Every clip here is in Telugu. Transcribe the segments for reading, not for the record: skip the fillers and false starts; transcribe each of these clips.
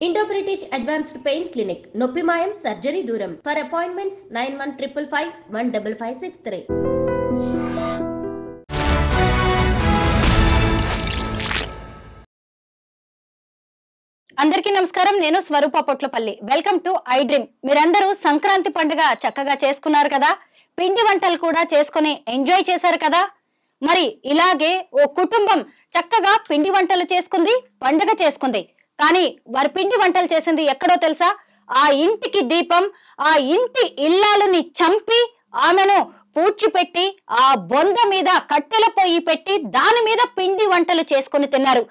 Indo British advanced pain clinic నొప్పిమాయం సర్జరీ దూరం ఫర్ అపాయింట్మెంట్స్ 9155515563. అందరికీ నమస్కారం. నేను Swarupa Potlapalli. Welcome to I dream. మీరందరూ సంక్రాంతి పండుగ చక్కగా చేసుకున్నారు కదా, పిండి వంటలు కూడా చేసుకుని ఎంజాయ్ చేశారు కదా. మరి ఇలాగే ఓ కుటుంబం చక్కగా పిండి వంటలు చేసుకుంది, పండుగ చేసుకుంది. కానీ వారి పిండి వంటలు చేసింది ఎక్కడో తెలుసా? ఆ ఇంటికి దీపం, ఆ ఇంటి ఇల్లాలుని చంపి ఆమెను పూడ్చిపెట్టి ఆ బొంద మీద కట్టెల పొయ్యి పెట్టి దాని మీద పిండి వంటలు చేసుకుని తిన్నారు.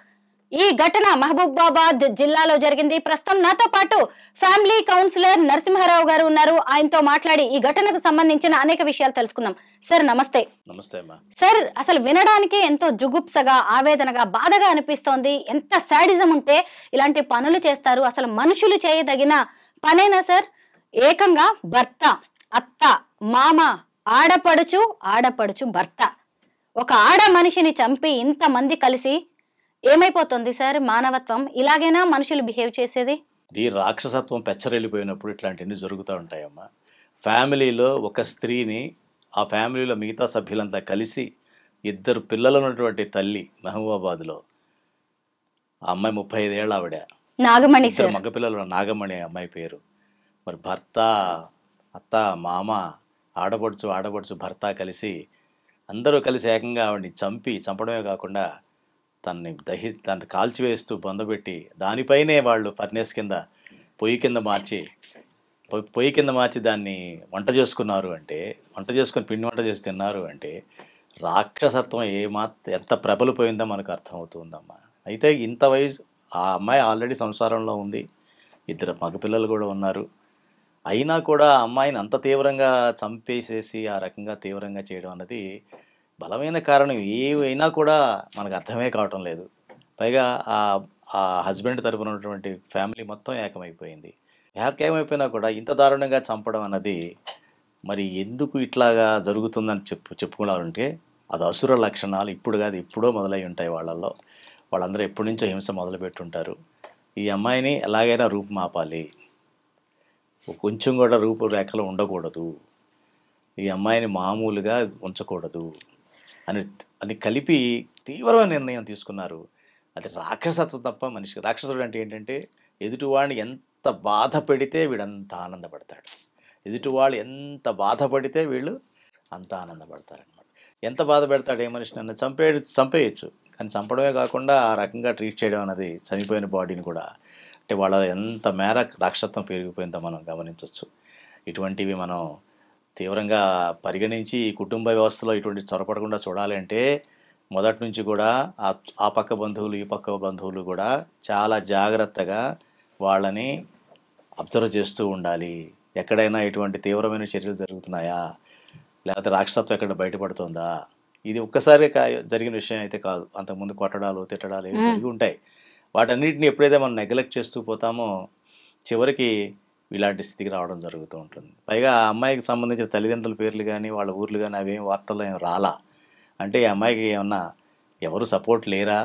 ఈ ఘటన మహబూబాబాద్ జిల్లాలో జరిగింది. ప్రస్తుతం నాతో పాటు ఫ్యామిలీ కౌన్సిలర్ నరసింహారావు గారు ఉన్నారు. ఆయనతో మాట్లాడి ఈ ఘటనకు సంబంధించిన అనేక విషయాలు తెలుసుకుందాం. సార్ నమస్తే. నమస్తే సార్, అసలు వినడానికి ఎంతో జుగుప్సగా, ఆవేదనగా, బాధగా అనిపిస్తోంది. ఎంత సాడిజం ఉంటే ఇలాంటి పనులు చేస్తారు? అసలు మనుషులు చేయదగిన పనేనా సార్? ఏకంగా భర్త, అత్త, మామ, ఆడపడుచు భర్త, ఒక ఆడ మనిషిని చంపి ఇంతమంది కలిసి ఏమైపోతుంది సార్ మానవత్వం? ఇలాగైనా మనుషులు బిహేవ్ చేసేది? ఈ రాక్షసత్వం పెచ్చరెళ్ళిపోయినప్పుడు ఇట్లాంటివన్నీ జరుగుతూ ఉంటాయమ్మా. ఫ్యామిలీలో ఒక స్త్రీని ఆ ఫ్యామిలీలో మిగతా సభ్యులంతా కలిసి, ఇద్దరు పిల్లలు ఉన్నటువంటి తల్లి మహబూబాబాద్లో, ఆ అమ్మాయి 35 ఏళ్ళ ఆవిడ, నాగమణి సార్, మగపిల్లలు నాగమణి అమ్మాయి పేరు. మరి భర్త, అత్త, మామ, ఆడపడుచు భర్త కలిసి అందరూ కలిసి ఏకంగా ఆవిడని చంపడమే కాకుండా దాన్ని కాల్చివేస్తూ బొందబెట్టి దానిపైనే వాళ్ళు ఫర్నేస్ కింద పొయ్యి కింద మార్చి దాన్ని వంట చేసుకుని పిండి వంట చేసి తిన్నారు అంటే రాక్షసత్వం ఎంత ప్రబలిపోయిందో మనకు అర్థమవుతుందమ్మా. అయితే ఇంత వయసు ఆ అమ్మాయి ఆల్రెడీ సంసారంలో ఉంది, ఇద్దరు మగపిల్లలు కూడా ఉన్నారు. అయినా కూడా ఆ అమ్మాయిని అంత తీవ్రంగా చంపేసేసి ఆ రకంగా తీవ్రంగా చేయడం అన్నది బలమైన కారణం ఏవైనా కూడా మనకు అర్థమే కావటం లేదు. పైగా ఆ హస్బెండ్ తరపున ఉన్నటువంటి ఫ్యామిలీ మొత్తం ఏకమైపోయింది. ఏకమైపోయినా కూడా ఇంత దారుణంగా చంపడం అన్నది మరి ఎందుకు ఇట్లాగా జరుగుతుందని చెప్పుకోవాలంటే అది అసుర లక్షణాలు. ఇప్పుడు కాదు, ఎప్పుడో మొదలై ఉంటాయి వాళ్ళల్లో. వాళ్ళందరూ ఎప్పటి నుంచో హింస మొదలుపెట్టుంటారు. ఈ అమ్మాయిని ఎలాగైనా రూపుమాపాలి, కొంచెం కూడా రూపురేఖలు ఉండకూడదు, ఈ అమ్మాయిని మామూలుగా ఉంచకూడదు అని కలిపి తీవ్రమైన నిర్ణయం తీసుకున్నారు. అది రాక్షసత్వం తప్ప మనిషి. రాక్షసుడు అంటే ఏంటంటే ఎదుటివాడిని ఎంత బాధ పెడితే వీడంత ఆనందపడతాడు, ఎదుటివాళ్ళు ఎంత బాధపడితే వీళ్ళు అంత ఆనందపడతారనమాట. ఎంత బాధ పెడతాడు ఏ మనిషిని అన్న చంపేయచ్చు, కానీ చంపడమే కాకుండా ఆ రకంగా ట్రీట్ చేయడం అన్నది చనిపోయిన బాడీని కూడా, అంటే వాళ్ళ ఎంత మేర రాక్షసత్వం పెరిగిపోయిందో మనం గమనించవచ్చు. ఇటువంటివి మనం తీవ్రంగా పరిగణించి ఈ కుటుంబ వ్యవస్థలో ఇటువంటి చొరపడకుండా చూడాలి అంటే మొదటి నుంచి కూడా ఆ పక్క బంధువులు ఈ పక్క బంధువులు కూడా చాలా జాగ్రత్తగా వాళ్ళని అబ్జర్వ్ చేస్తూ ఉండాలి. ఎక్కడైనా ఇటువంటి తీవ్రమైన చర్యలు జరుగుతున్నాయా, లేకపోతే రాక్షసత్వం ఎక్కడ బయటపడుతుందా. ఇది ఒక్కసారి జరిగిన విషయం అయితే కాదు, అంతకుముందు కొట్టడాలు తిట్టడాలు ఏవి జరిగి ఉంటాయి. వాటన్నిటిని ఎప్పుడైతే మనం నెగ్లెక్ట్ చేస్తూ పోతామో చివరికి ఇలాంటి స్థితికి రావడం జరుగుతూ ఉంటుంది. పైగా ఆ అమ్మాయికి సంబంధించిన తల్లిదండ్రుల పేర్లు కానీ వాళ్ళ ఊర్లు కానీ అవేం వార్తల్లో ఏం రాలా. అంటే ఈ అమ్మాయికి ఏమన్నా ఎవరు సపోర్ట్ లేరా?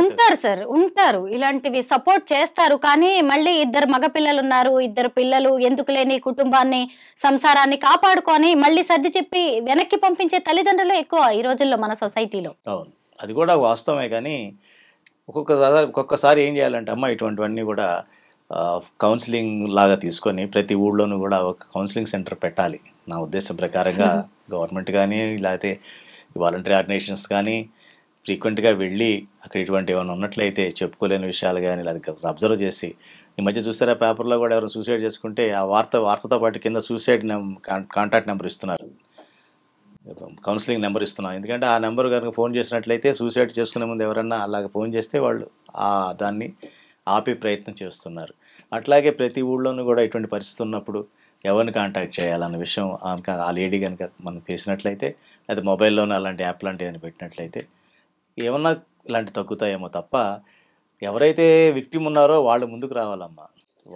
ఉంటారు సార్, ఉంటారు, ఇలాంటివి సపోర్ట్ చేస్తారు. కానీ మళ్ళీ ఇద్దరు మగపిల్లలు ఉన్నారు, ఇద్దరు పిల్లలు, ఎందుకు లేని కుటుంబాన్ని, సంసారాన్ని కాపాడుకొని మళ్ళీ సర్ది చెప్పి వెనక్కి పంపించే తల్లిదండ్రులు ఎక్కువ ఈ రోజుల్లో మన సొసైటీలో. అవును, అది కూడా వాస్తవమే. కానీ ఒక్కొక్కసారి ఏం చేయాలంటే అమ్మ ఇటువంటివన్నీ కూడా కౌన్సిలింగ్ లాగా తీసుకొని ప్రతి ఊళ్ళోనూ కూడా ఒక కౌన్సిలింగ్ సెంటర్ పెట్టాలి నా ఉద్దేశం ప్రకారంగా. గవర్నమెంట్ కానీ లేకపోతే వాలంటరీ ఆర్గనైజేషన్స్ కానీ ఫ్రీక్వెంట్గా వెళ్ళి అక్కడ ఇటువంటి ఏమైనా ఉన్నట్లయితే చెప్పుకోలేని విషయాలు కానీ లేకపోతే అబ్జర్వ్ చేసి, ఈ మధ్య చూసారా పేపర్లో కూడా ఎవరు సూసైడ్ చేసుకుంటే ఆ వార్తతో పాటు కింద సూసైడ్ కాంటాక్ట్ నెంబర్ ఇస్తున్నారు, కౌన్సిలింగ్ నెంబర్ ఇస్తున్నాం. ఎందుకంటే ఆ నెంబర్ కనుక ఫోన్ చేసినట్లయితే సూసైడ్ చేసుకునే ముందు ఎవరన్నా అలాగ ఫోన్ చేస్తే వాళ్ళు దాన్ని ఆపే ప్రయత్నం చేస్తున్నారు. అట్లాగే ప్రతి ఊళ్ళోనూ కూడా ఇటువంటి పరిస్థితి ఉన్నప్పుడు ఎవరిని కాంటాక్ట్ చేయాలన్న విషయం ఆ లేడీ కనుక మనకు తెలిసినట్లయితే, లేదా మొబైల్లోనూ అలాంటి యాప్ లాంటివి ఏమైనా పెట్టినట్లయితే ఏమన్నా ఇలాంటి తగ్గుతాయేమో తప్ప ఎవరైతే విక్టిమ్ ఉన్నారో వాళ్ళు ముందుకు రావాలమ్మా.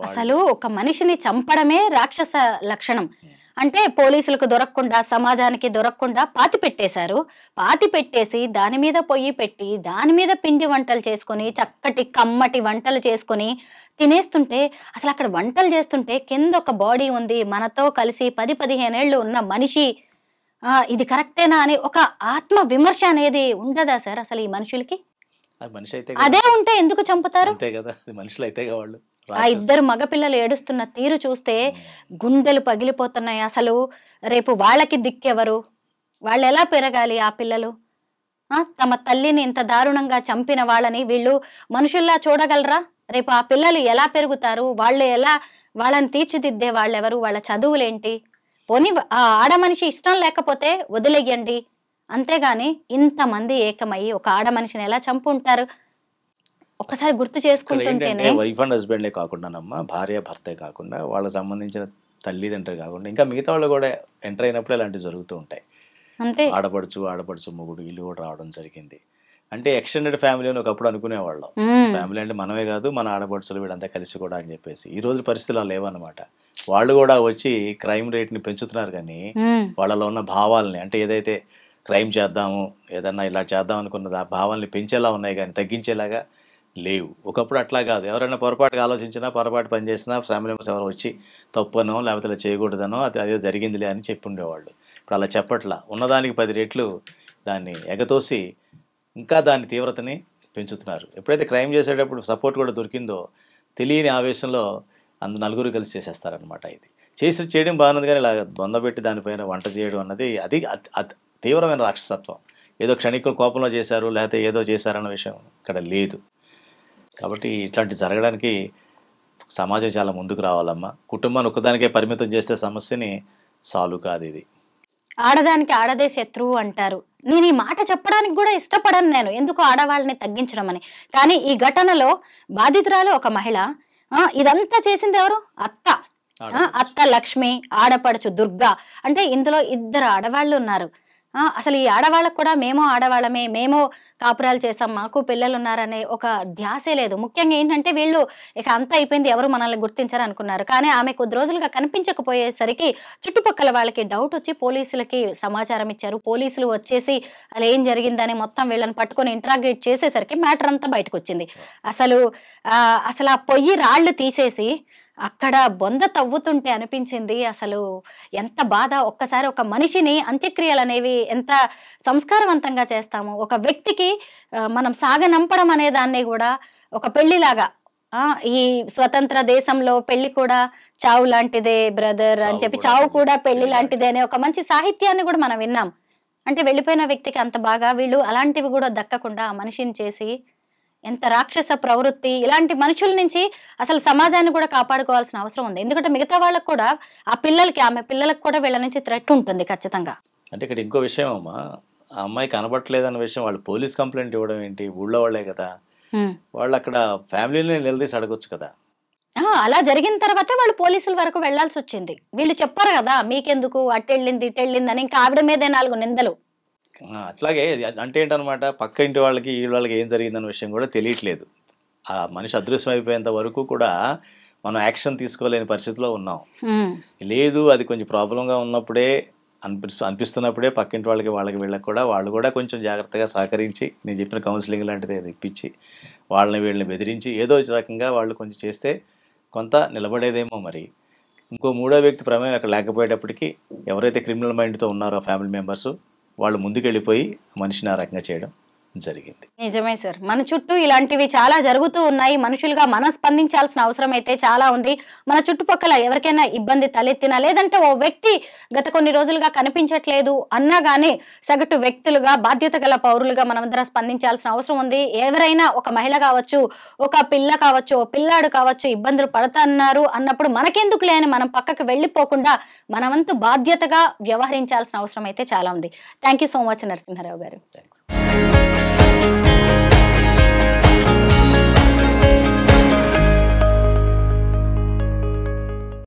అసలు ఒక మనిషిని చంపడమే రాక్షస లక్షణం. అంటే పోలీసులకు దొరకకుండా, సమాజానికి దొరకకుండా పాతి పెట్టేశారు. పాతి పెట్టేసి దాని మీద పొయ్యి పెట్టి దాని మీద పిండి వంటలు చేసుకొని చక్కటి కమ్మటి వంటలు చేసుకొని తినేస్తుంటే, అసలు అక్కడ వంటలు చేస్తుంటే కింద ఒక బాడీ ఉంది, మనతో కలిసి 10-15 ఏళ్ళు ఉన్న మనిషి, ఇది కరెక్టేనా అని ఒక ఆత్మ విమర్శ అనేది ఉండదా సార్ అసలు ఈ మనుషులకి? మనిషి అయితే అదే ఉంటే ఎందుకు చంపుతారు? అంతే కదా, మనుషులు అయితే వాళ్ళు. ఆ ఇద్దరు మగపిల్లలు ఏడుస్తున్న తీరు చూస్తే గుండెలు పగిలిపోతున్నాయి. అసలు రేపు వాళ్ళకి దిక్కెవరు? వాళ్ళు ఎలా పెరగాలి ఆ పిల్లలు? తమ తల్లిని ఇంత దారుణంగా చంపిన వాళ్ళని వీళ్ళు మనుషుల్లా చూడగలరా? రేపు ఆ పిల్లలు ఎలా పెరుగుతారు? వాళ్ళు ఎలా వాళ్ళని తీర్చిదిద్దే వాళ్ళెవరు? వాళ్ళ చదువులేంటి? పోనీ ఆ ఆడ మనిషి ఇష్టం లేకపోతే వదిలేయండి, అంతేగాని ఇంతమంది ఏకమయ్యి ఒక ఆడ మనిషిని ఎలా చంపుంటారు? ఒక్కసారి గుర్తు చేసుకుంటుంటేనే వైఫ్ అండ్ హస్బెండే కాకుండానమ్మా, భార్య భర్తే కాకుండా వాళ్ళకి సంబంధించిన తల్లిదండ్రులు కాకుండా ఇంకా మిగతా వాళ్ళు కూడా ఎంటర్ అయినప్పుడు ఇలాంటివి జరుగుతూ ఉంటాయి. అంతే. ఆడపడుచు మొగుడు వీళ్ళు కూడా రావడం జరిగింది. అంటే ఎక్స్టెండెడ్ ఫ్యామిలీ అని ఒకప్పుడు అనుకునేవాళ్ళం. ఫ్యామిలీ అంటే మనమే కాదు, మన ఆడపడుచులు వీళ్ళంతా కలిసి కూడా అని చెప్పేసి. ఈ రోజు పరిస్థితులు అలా లేవన్నమాట. వాళ్ళు కూడా వచ్చి క్రైమ్ రేట్ని పెంచుతున్నారు, కానీ వాళ్ళలో ఉన్న భావాలని, అంటే ఏదైతే క్రైమ్ చేద్దాము ఏదన్నా ఇలా చేద్దాం అనుకున్నది ఆ భావాల్ని పెంచేలా ఉన్నాయి కానీ తగ్గించేలాగా లేవు. ఒకప్పుడు అట్లా కాదు, ఎవరైనా పొరపాటుగా ఆలోచించినా, పొరపాటు పని చేసినా ఫ్యామిలీ మెంబర్స్ ఎవరు వచ్చి తప్పనో లేకపోతే ఇలా చేయకూడదనో అదే జరిగిందిలే అని చెప్పి ఉండేవాళ్ళు. ఇప్పుడు అలా చెప్పట్లా, ఉన్నదానికి 10 రెట్లు దాన్ని ఎగతోసి ఇంకా దాని తీవ్రతని పెంచుతున్నారు. ఎప్పుడైతే క్రైమ్ చేసేటప్పుడు సపోర్ట్ కూడా దొరికిందో తెలియని ఆవేశంలో నలుగురు కలిసి చేసేస్తారనమాట. ఇది చేయడం బాగున్నది, కానీ ఇలా బొందబెట్టి దానిపైన వంట చేయడం అన్నది అది తీవ్రమైన రాక్షసత్వం. ఏదో క్షణిక కోపంలో చేశారు లేకపోతే ఏదో చేశారన్న విషయం ఇక్కడ లేదు. కాబట్టి ఇట్లాంటి జరగడానికి సమాజం చాలా ముందుకు రావాలమ్మా. కుటుంబాన్ని ఒక్కదానికే పరిమితం చేస్తే సమస్యని సాల్వ్ కాదు. ఇది ఆడదానికి ఆడదే శత్రువు అంటారు. నేను ఈ మాట చెప్పడానికి కూడా ఇష్టపడను, నేను ఎందుకు ఆడవాళ్ళని తగ్గించడం అని. కానీ ఈ ఘటనలో బాధితురాలు ఒక మహిళ, ఇదంతా చేసింది ఎవరు? అత్త లక్ష్మి, ఆడపడుచు దుర్గా. అంటే ఇందులో 2 ఆడవాళ్ళు ఉన్నారు. అసలు ఈ ఆడవాళ్ళకు కూడా మేము ఆడవాళ్ళమే, మేము కాపురాలు చేసాం, మాకు పిల్లలు ఉన్నారనే ఒక ధ్యాసే లేదు. ముఖ్యంగా ఏంటంటే వీళ్ళు ఇక అంతా అయిపోయింది, ఎవరు మనల్ని గుర్తించారు అనుకున్నారు. కానీ ఆమె కొద్ది రోజులుగా కనిపించకపోయేసరికి చుట్టుపక్కల వాళ్ళకి డౌట్ వచ్చి పోలీసులకి సమాచారం ఇచ్చారు. పోలీసులు వచ్చేసి అలా ఏం జరిగిందని మొత్తం వీళ్ళని పట్టుకొని ఇంట్రాగేట్ చేసేసరికి మ్యాటర్ అంతా బయటకు వచ్చింది. అసలు ఆ పొయ్యి రాళ్ళు తీసేసి అక్కడ బొంద తవ్వుతుంటే అనిపించింది అసలు ఎంత బాధ. ఒక్కసారి ఒక మనిషిని అంత్యక్రియలు అనేవి ఎంత సంస్కారవంతంగా చేస్తాము. ఒక వ్యక్తికి మనం సాగనంపడం అనే దాన్ని కూడా ఒక పెళ్లిలాగా, ఈ స్వతంత్ర దేశంలో పెళ్లి కూడా చావు లాంటిదే బ్రదర్ అని చెప్పి, చావు కూడా పెళ్లి లాంటిదే అనే ఒక మంచి సాహిత్యాన్ని కూడా మనం విన్నాం. అంటే వెళ్ళిపోయిన వ్యక్తికి అంత బాగా వీళ్ళు అలాంటివి కూడా దక్కకుండా ఆ మనిషిని చేసి ఎంత రాక్షస ప్రవృత్తి. ఇలాంటి మనుషుల నుంచి అసలు సమాజాన్ని కూడా కాపాడుకోవాల్సిన అవసరం ఉంది. ఎందుకంటే మిగతా వాళ్ళకు కూడా ఆ పిల్లలకి, ఆమె పిల్లలకు కూడా వీళ్ళ నుంచి థ్రెట్ ఉంటుంది ఖచ్చితంగా. అంటే ఇక్కడ ఇంకో విషయం అమ్మా, ఆ అమ్మాయి కనబట్టలేదన్న విషయం వాళ్ళు పోలీస్ కంప్లైంట్ ఇవ్వడం ఏంటి? ఊళ్ళో వాళ్ళే కదా, వాళ్ళు అక్కడ ఫ్యామిలీని నిలదీసి అడగొచ్చు కదా. అలా జరిగిన తర్వాతే వాళ్ళు పోలీసుల వరకు వెళ్లాల్సి వచ్చింది. వీళ్ళు చెప్పారు కదా మీకెందుకు అట్టెళ్ళింది ఇట్టెళ్ళింది అని, ఇంకా ఆవిడ మీదే 4 నిందలు. అట్లాగే అంటే ఏంటనమాట, పక్క ఇంటి వాళ్ళకి ఈ వాళ్ళకి ఏం జరిగిందన్న విషయం కూడా తెలియట్లేదు. ఆ మనిషి అదృశ్యం అయిపోయేంత వరకు కూడా మనం యాక్షన్ తీసుకోలేని పరిస్థితిలో ఉన్నాం. లేదు, అది కొంచెం ప్రాబ్లంగా ఉన్నప్పుడే అనిపిస్తున్నప్పుడే పక్కింటి వాళ్ళకి వీళ్ళకి కూడా వాళ్ళు కూడా కొంచెం జాగ్రత్తగా సహకరించి నేను చెప్పిన కౌన్సిలింగ్ లాంటిది ఇప్పించి వీళ్ళని బెదిరించి ఏదో రకంగా వాళ్ళు కొంచెం చేస్తే కొంత నిలబడేదేమో. మరి ఇంకో 3వ వ్యక్తి ప్రమేయం అక్కడ లేకపోయేటప్పటికి ఎవరైతే క్రిమినల్ మైండ్తో ఉన్నారో ఫ్యామిలీ మెంబర్స్ వాళ్ళు ముందుకెళ్ళిపోయి మనిషిని ఆ రకంగా చేయడం జరిగింది. నిజమే సార్, మన చుట్టూ ఇలాంటివి చాలా జరుగుతూ ఉన్నాయి. మనుషులుగా మనం స్పందించాల్సిన అవసరం అయితే చాలా ఉంది. మన చుట్టుపక్కల ఎవరికైనా ఇబ్బంది తలెత్తినా, లేదంటే ఓ వ్యక్తి గత కొన్ని రోజులుగా కనిపించట్లేదు అన్నా గానీ సగటు వ్యక్తులుగా, బాధ్యత గల పౌరులుగా మనమందరం స్పందించాల్సిన అవసరం ఉంది. ఎవరైనా ఒక మహిళ కావచ్చు, ఒక పిల్ల కావచ్చు, ఓ పిల్లాడు కావచ్చు ఇబ్బందులు పడుతున్నారు అన్నప్పుడు మనకెందుకు లేని మనం పక్కకు వెళ్ళిపోకుండా మనవంతు బాధ్యతగా వ్యవహరించాల్సిన అవసరం అయితే చాలా ఉంది. Thank you so much Narasimha Rao గారు.